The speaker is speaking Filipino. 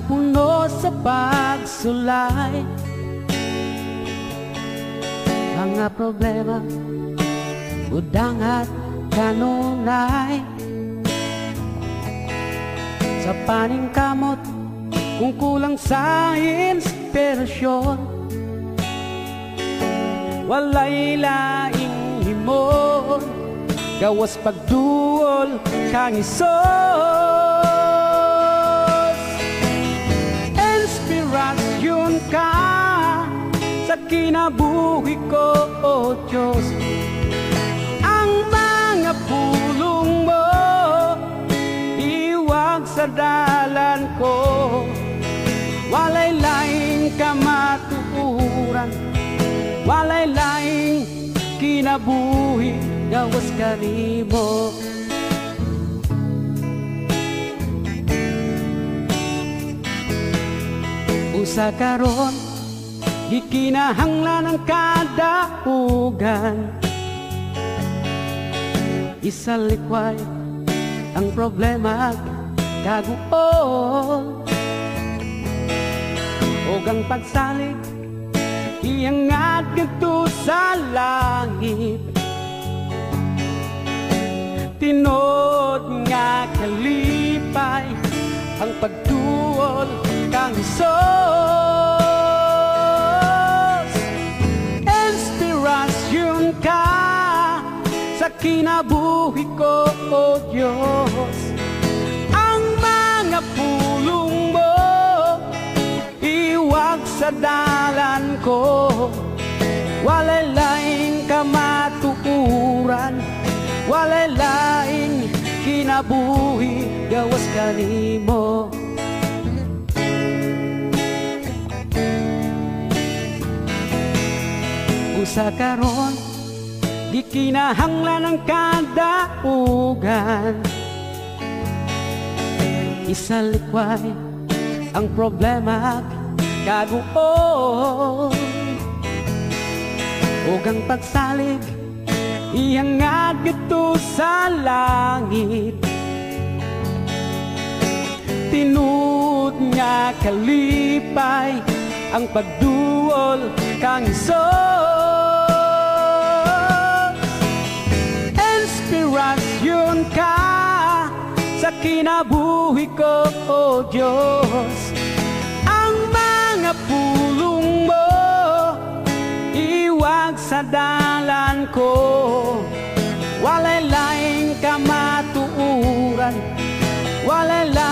napuno sa pagsulay. Mga problema udang at kanunay, sa paningkamot kung kulang sa inspirasyon. Walay laing limon, gawas pagduol kang isos. Inspirasyon ka sa kinabuhi ko, O Diyos. Ang mga pulong mo iwag sa dalan ko. Walay laing kamatuuran, walay laing kinabuhi, gawas kanimo. Usa karon gikinahanglan ang kadaugan, isalikway ang problema kaguol. Og ang pagsalig iangat kadto sa langit, tinod nga kalipay ang pagtuol kang Isos. Inspirasyon ka sa kinabuhi ko, O Diyos. Ang mga pulong mo iwag sa dalan ko. Walay laing kamatuuran, walay laing kinabuhi, gawas kanimo. Usa karon gikinahanglan ang kadaugan, isalikway ang problema kaguol. Og ang pagsalig iangat kadto sa langit, tinud nga kalipay ang pagduol kang Isos. Inspirasyon ka sa kinabuhi ko, O Diyos. Ang mga pulong mo iwag sa dalan ko. Walay laing kamatuuran, walay laing